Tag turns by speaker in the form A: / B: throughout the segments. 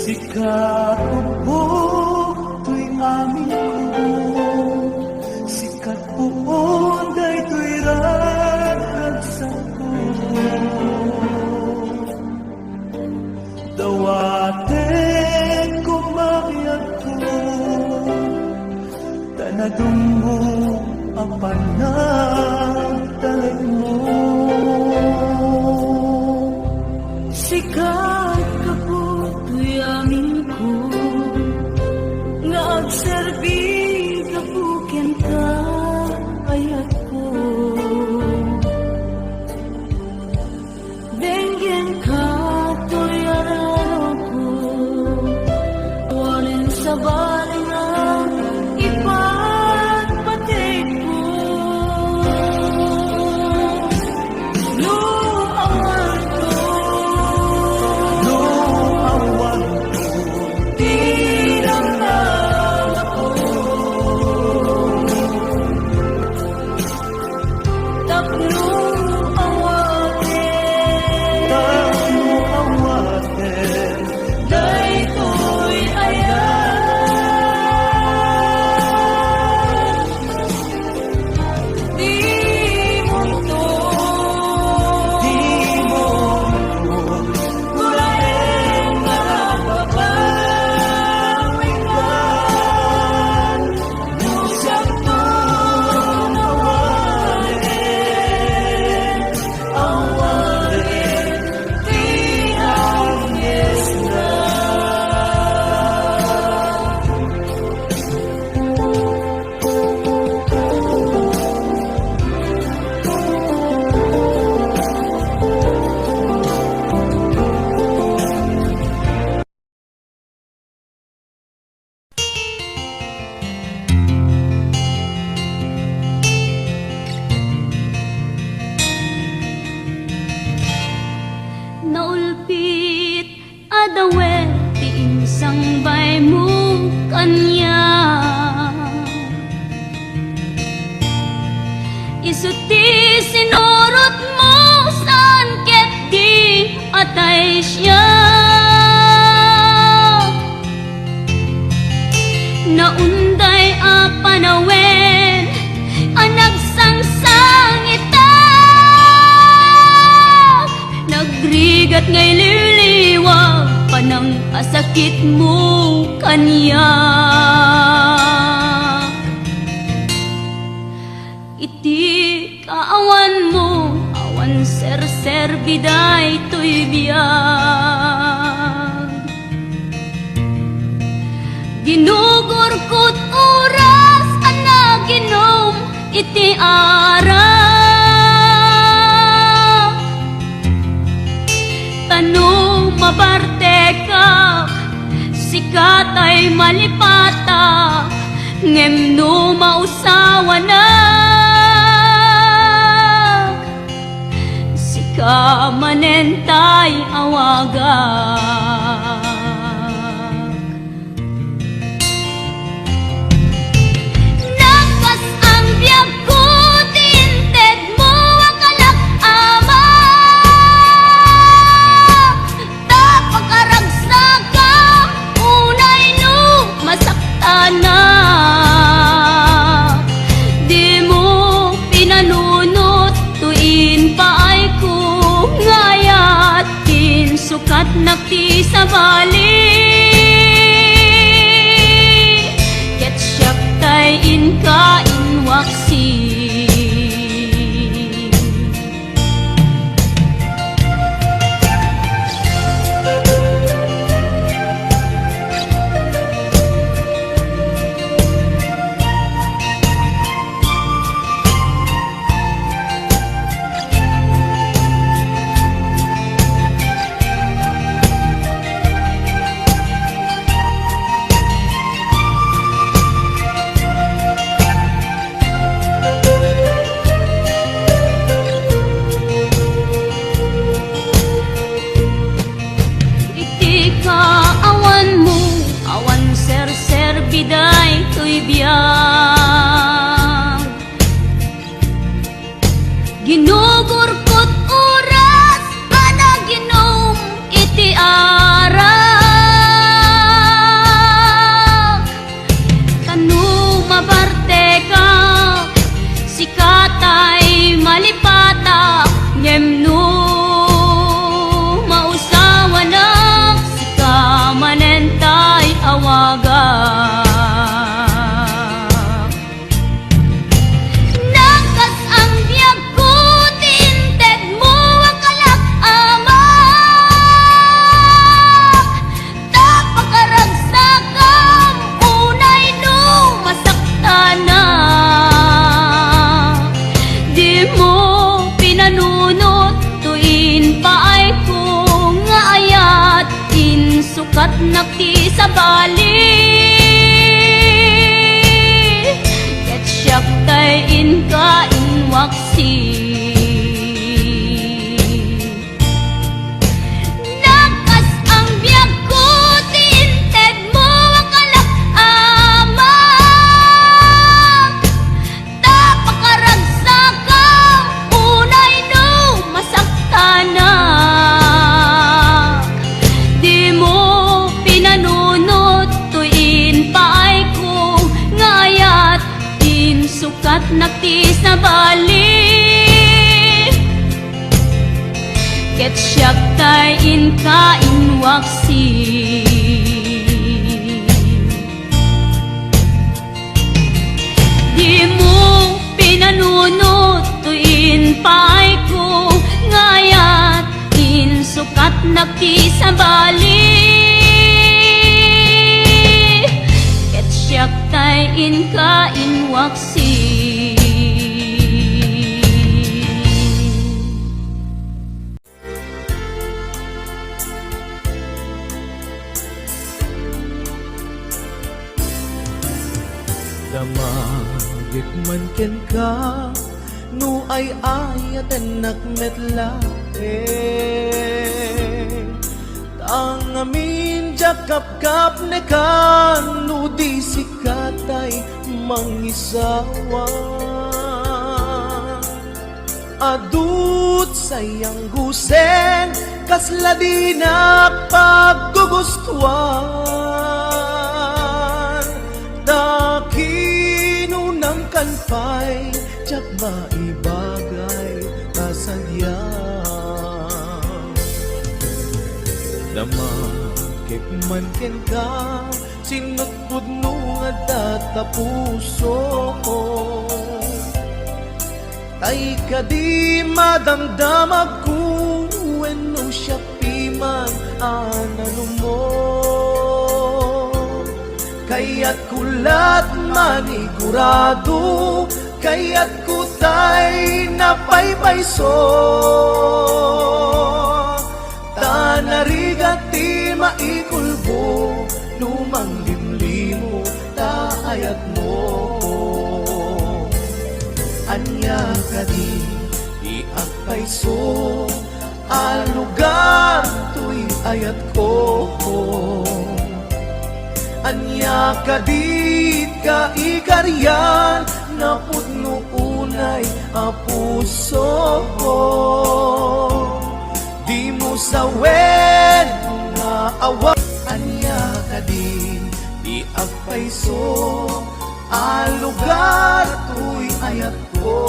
A: Sikat ubog to'y amin kubog, sikat puon day to'y rarag sa kubog. Dawaten kumayag ko, tanadong mo ang panagdalag mo. Sikat ka po to'y amin ko, nga agserbi ka po kenta ayat ko. Benggen ka to'y araro ko, walin sa balingan ipagpatid ko. Luawan ko, luawan ko, tirang lang ako. Tapno awaten, tapno awaten, daytoy ayan. Di mo to, gulain nga babawikan. Musyak to awaten, awaten, di hangis na.
B: Naulpit adawe ti insang bay mo kanya, isuti sinurot mo saan ket di atay siya. Naunday a panawen anagsang ita, nagrigat ngay liliwag panang asakit mo kanya. Iti kaawan mo awan ser biday to'y biyag, ginugurkot oras anaginom iti ara. Tanong mabarte ka, sikat ay malipata, ngem no mausawa na. Sika manentay awagak, nakas ang biyag ko, tinted mo ang alak ama. Tapag-aragsaga, unay no masakta na. Di mo pinanunot, tuin paay ko ngayatin, sukat nakti sa bali. Ket siyak tay inka inwaksi. Biday to'y biyag, ginugurkot oras anaginom iti ara. sukat nakti sa bali. Ket siyak tay inka inwaksi. Nakas ang biyag ko tinted mo ang kalak ama. Tapakaragsagang unay no masaktana. Di mo pinanunot tuin paay ko ngayat din sukat nakti sa bali. Ket siyak tay inka inwaksi. Di mo pinanunot tuin paay ko ngayat din sukat nakti sa bali. Ket siyak tay inka inwaksi.
C: Damagit man ken ka, no ay ayaten nakmetla ang amin jakap-kap ne kan, no di sikatay mangisawa. Adut sayang gusen, kasla di napaggugustuhan. Dakinunang kanpay, tsak maibagay kasadya. Damakip man ken ka, sinutpud no nga data puso ko. Tay ka di madamdamag ko, wenno siya piman anano mo. Kaya't kulat manigurado, kaya't kutay napaypayso. Tanarigat ti maikulbo, lumang limlimo taayat mo. Anya ka di agpayso, alugar tuy ayat ko. Anya ka dit ka ikaryan, napudno unay a puso ko. Di mo sawen nga awa. Anya ka di agpayso, alugar tuy ayat ko.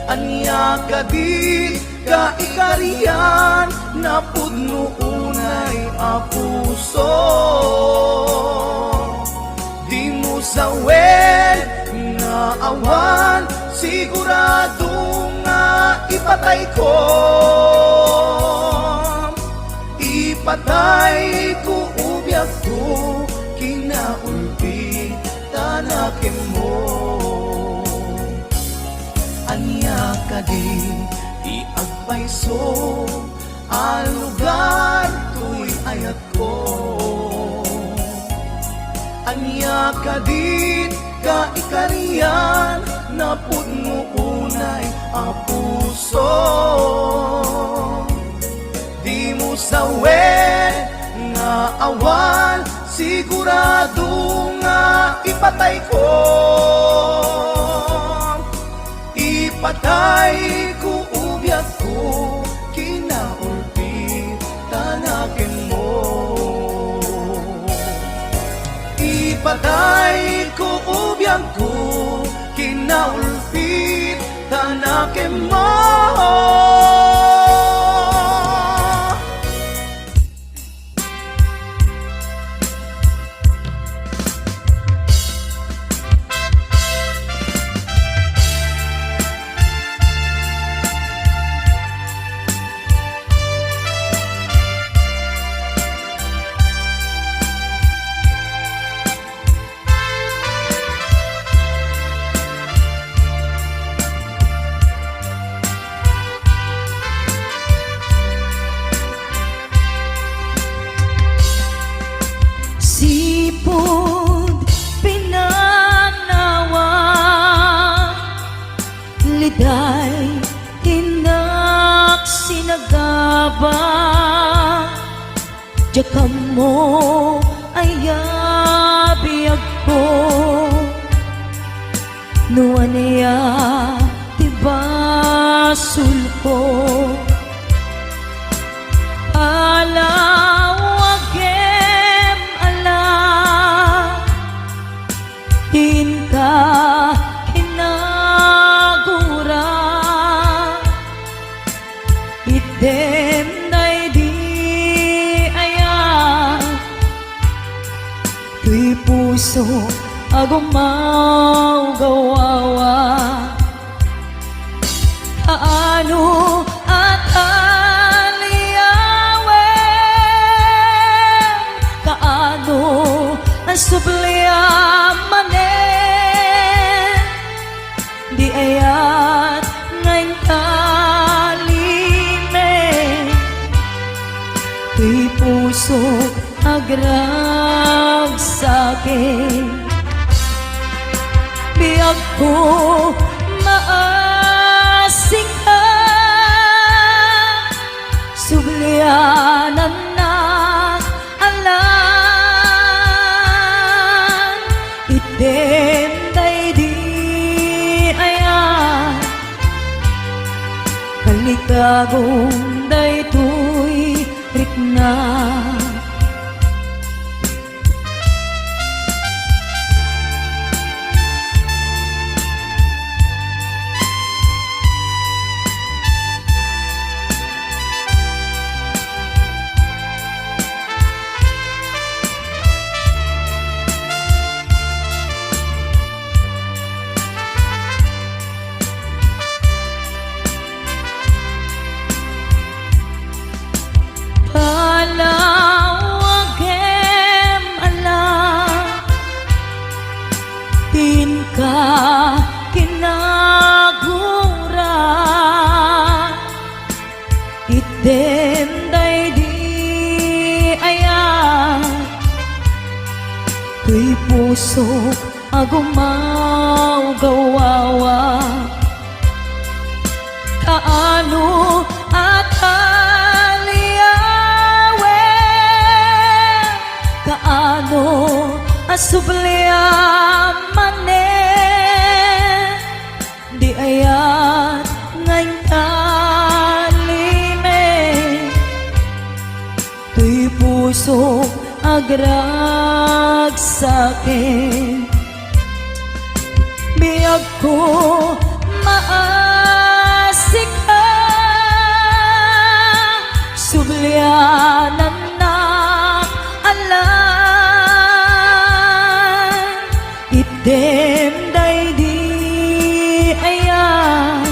C: Anya ka di ka ikarian, napudno unay a puso. Di mo sawen nga awan, sigurado nga ipatay ko. Ipatay ko ubyak ko, kinaulpi tanakin mo. Anya ka di agpayso, alugar tuy ayat ko. Anya ka di ka ikarian, napudno unay a puso. Di mo sawen nga awan, sigurado nga ipatay ko. Ipatay ko ubyak ko, kinaulpi tanakin mo. Ipatay ko ubyak ko, kinaulpi tanakin mo.
A: nagaba Jakam mo ay biyag ko Nuan niya tibasul ko Alawagem ala Tinka kinagura Item day di ayan Tuy puso agumaw gawawa Kaano at aliyawen Kaano ang subliamanen Di ayat ngayon kalime Tuy puso agrag sa'kin Biyag ko maasing ka Sublianan na alam Item day di ayan Kalikagong day tuy rikna Palawagem ala Tinka kinagura Item day di ayan Tuy puso agumaw gawawa Kaano at Kaano asubliamanen Di ayat ngayon kalime Tuy puso agrag sa'kin Biyag ko maasik ka Sublianan na alam Item day di ayan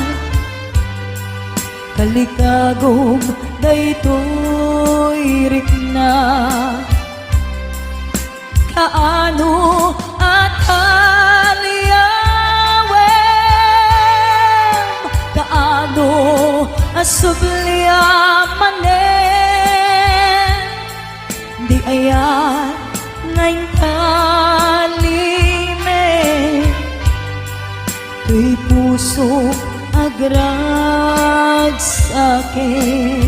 A: Kalikagong day tuy rikna Kaano at aliyawen Kaano asubliamanen Di ayan ngayon kalime Tuy puso agrag sa'kin